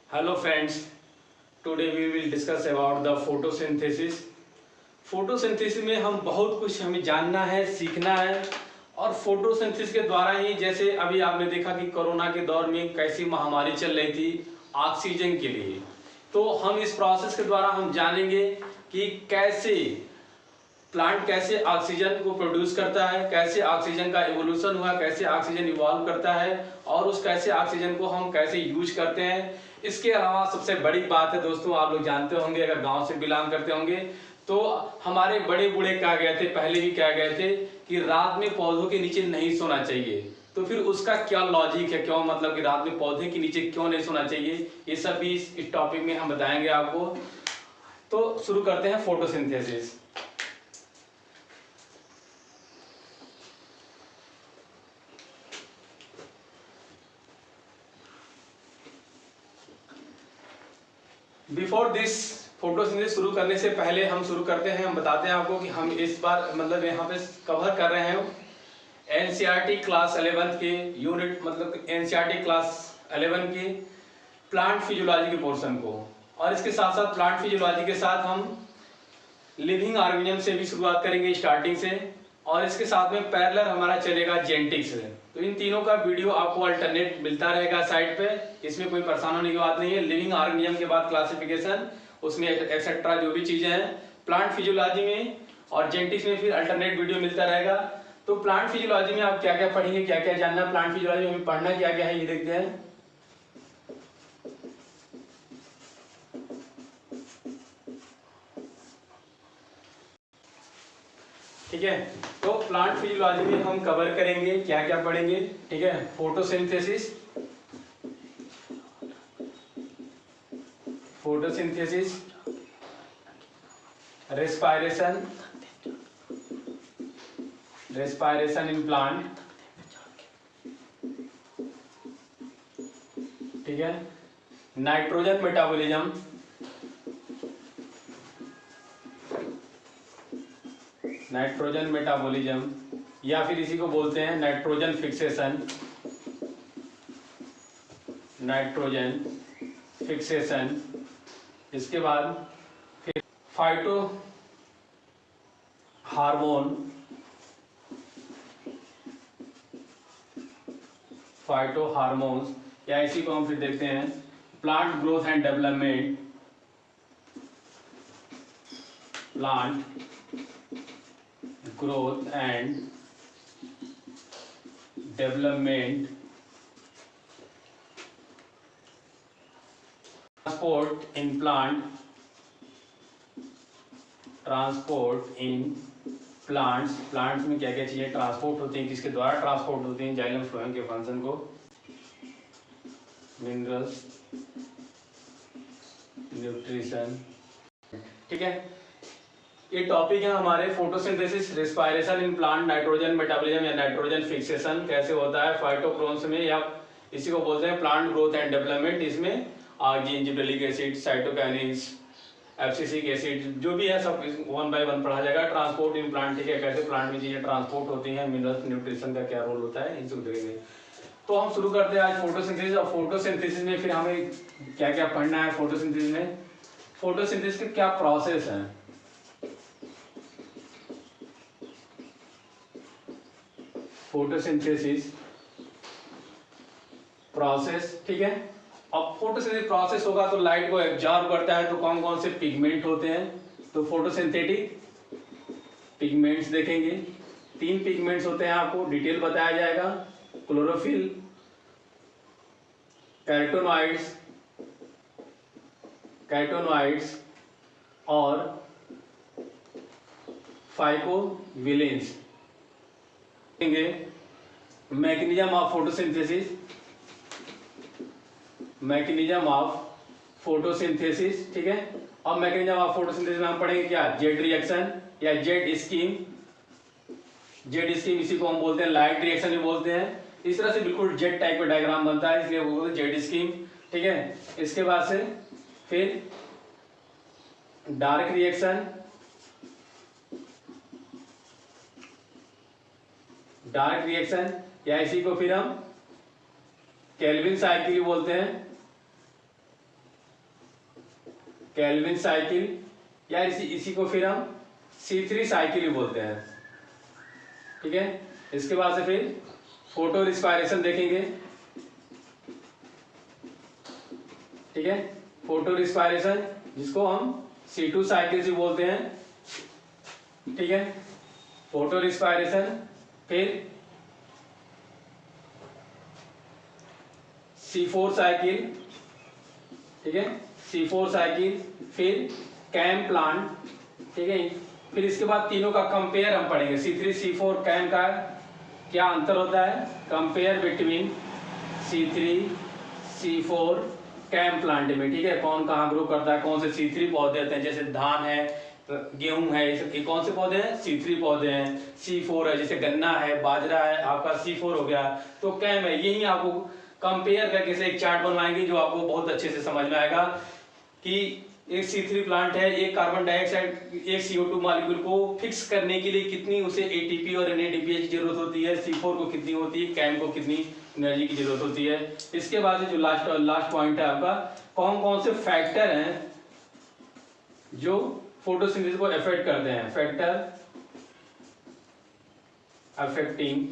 Hello friends, today we will discuss about the photosynthesis. Photosynthesis में हम बहुत कुछ हमें जानना है, सीखना है। और फोटोसिंथेसिस के द्वारा ही, जैसे अभी आपने देखा कि कोरोना के दौर में कैसी महामारी चल रही थी ऑक्सीजन के लिए, तो हम इस प्रोसेस के द्वारा हम जानेंगे कि कैसे प्लांट कैसे ऑक्सीजन को प्रोड्यूस करता है, कैसे ऑक्सीजन का इवोल्यूशन हुआ, कैसे ऑक्सीजन इवॉल्व करता है और उस कैसे ऑक्सीजन को हम कैसे यूज करते हैं। इसके अलावा सबसे बड़ी बात है दोस्तों, आप लोग जानते होंगे, अगर गांव से बिलोंग करते होंगे तो हमारे बड़े बूढ़े कहा गए थे, पहले भी कहा गए थे कि रात में पौधों के नीचे नहीं सोना चाहिए। तो फिर उसका क्या लॉजिक है, क्यों मतलब कि रात में पौधे के नीचे क्यों नहीं सोना चाहिए, ये सब भी इस टॉपिक में हम बताएंगे आपको। तो शुरू करते हैं फोटोसिंथेसिस। बिफोर दिस फोटोसिंथेसिस शुरू करने से पहले हम शुरू करते हैं, हम बताते हैं आपको कि हम इस बार मतलब यहाँ पे कवर कर रहे हैं एनसीईआरटी क्लास 11 के यूनिट, मतलब एनसीईआरटी क्लास 11 के प्लांट फिजियोलॉजी के पोर्शन को। और इसके साथ साथ प्लांट फिजियोलॉजी के साथ हम लिविंग ऑर्गेनिज्म से भी शुरुआत करेंगे स्टार्टिंग से, और इसके साथ में पैरेलल हमारा चलेगा जेनेटिक्स से। तो इन तीनों का वीडियो आपको अल्टरनेट मिलता रहेगा साइट पे, इसमें कोई परेशान होने की बात नहीं है। लिविंग ऑर्गेनिज्म के बाद क्लासिफिकेशन, उसमें एक्सेट्रा जो भी चीजें हैं, प्लांट फिजियोलॉजी में और जेनेटिक्स में फिर अल्टरनेट वीडियो मिलता रहेगा। तो प्लांट फिजियोलॉजी में आप क्या क्या पढ़ेंगे, क्या क्या जानना, प्लांट फिजियोलॉजी में पढ़ना क्या क्या है, ये देखते हैं। ठीक है, तो प्लांट फिजियोलॉजी में हम कवर करेंगे क्या क्या पढ़ेंगे। ठीक है, फोटोसिंथेसिस, रेस्पायरेशन इन प्लांट, ठीक है, नाइट्रोजन मेटाबॉलिज्म, या फिर इसी को बोलते हैं नाइट्रोजन फिक्सेशन। इसके बाद फिर फाइटो हार्मोन्स, या इसी को हम फिर देखते हैं plant growth and development, transport in plants में क्या क्या चीजें ट्रांसपोर्ट होती हैं, किसके द्वारा ट्रांसपोर्ट होती हैं, जाइलम फ्लोएम के फंक्शन को, मिनरल्स, न्यूट्रिशन। ठीक है, ये टॉपिक है हमारे photosynthesis, respiration in plant, nitrogen metabolism या नाइट्रोजन फिक्सेशन कैसे होता है फाइटोक्रोन्स में, या इसी को बोलते हैं प्लांट ग्रोथ एंड डेवलपमेंट। इसमें आर्जिन, जिबरेलिक एसिड, साइटोकाइनेज, एब्सिसिक एसिड, जो भी है सब 1 बाय 1 पढ़ा जाएगा। ट्रांसपोर्ट इन प्लांट, ठीक है, कैसे प्लांट में चीजें ट्रांसपोर्ट होती हैं, मिनरल्स, न्यूट्रिशन का क्या रोल होता है, इन सब देखेंगे। तो हम शुरू करते हैं आज फोटोसिंथेसिस। और फोटोसिंथेसिस में फिर हमें क्या क्या पढ़ना है। फोटोसिंथेसिस में फोटोसिंथेसिस के क्या प्रोसेस है, फोटोसिंथेसिस प्रोसेस, ठीक है। अब फोटोसिंथेसिस प्रोसेस होगा तो लाइट को एब्जॉर्ब करता है, तो कौन कौन से पिगमेंट होते हैं, तो फोटोसिंथेटिक पिगमेंट्स देखेंगे। 3 पिगमेंट्स होते हैं, आपको डिटेल बताया जाएगा, क्लोरोफिल, कैटोनॉइड्स और फाइकोविलेंस। मैकेनिज्म ऑफ फोटोसिंथेसिस, ठीक है। अब मैकेनिज्म ऑफ फोटोसिंथेसिस में हम पढ़ेंगे क्या, जेड रिएक्शन या जेड स्कीम, इसी को हम बोलते हैं लाइट रिएक्शन भी बोलते हैं। इस तरह से बिल्कुल जेड टाइप का डायग्राम बनता है, इसलिए वो बोलते हैं जेड स्कीम, ठीक है। इसके बाद से फिर डार्क रिएक्शन, या इसी को फिर हम केल्विन साइकिल बोलते हैं, केल्विन साइकिल, या इसी को फिर हम C3 साइकिल भी बोलते हैं। ठीक है, इसके बाद से फिर फोटो रिस्पायरेशन देखेंगे। ठीक है, फोटो रिस्पायरेशन जिसको हम C2 साइकिल भी बोलते हैं। ठीक है, फोटो रिस्पायरेशन, फिर C4 साइकिल। ठीक है, C4 साइकिल, फिर कैम प्लांट। ठीक है, फिर इसके बाद तीनों का कंपेयर हम पढ़ेंगे। C3 C4 कैम का क्या अंतर होता है, compare between C3 C4 cam plant में। ठीक है, कौन कहाँ ग्रो करता है, कौन से C3 पौधे होते हैं, जैसे धान है, गेहूं है, ये कौन से पौधे हैं, C3 पौधे हैं। C4 है, जैसे गन्ना है, बाजरा है, आपका C4 हो गया। तो कैम है, यही आपको कंपेयर करके से एक चार्ट बनवाएंगे जो आपको बहुत अच्छे से समझ में आएगा कि एक C3 प्लांट है, एक कार्बन डाइऑक्साइड, एक CO2 मॉलिक्यूल को फिक्स करने के लिए कितनी उसे ATP और NADPH की जरूरत होती है, C4 को कितनी होती है, कैम को कितनी एनर्जी की जरूरत होती है। इसके बाद जो लास्ट पॉइंट है आपका, कौन कौन से फैक्टर हैं जो फोटोसिंथेसिस को अफेक्ट करते हैं, फैक्टर अफेक्टिंग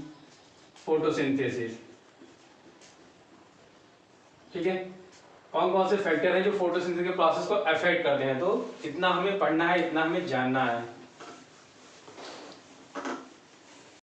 फोटोसिंथेसिस। ठीक है, कौन कौन से फैक्टर हैं जो फोटोसिंथेसिस के प्रोसेस को अफेक्ट करते हैं। तो इतना हमें पढ़ना है, इतना हमें जानना है।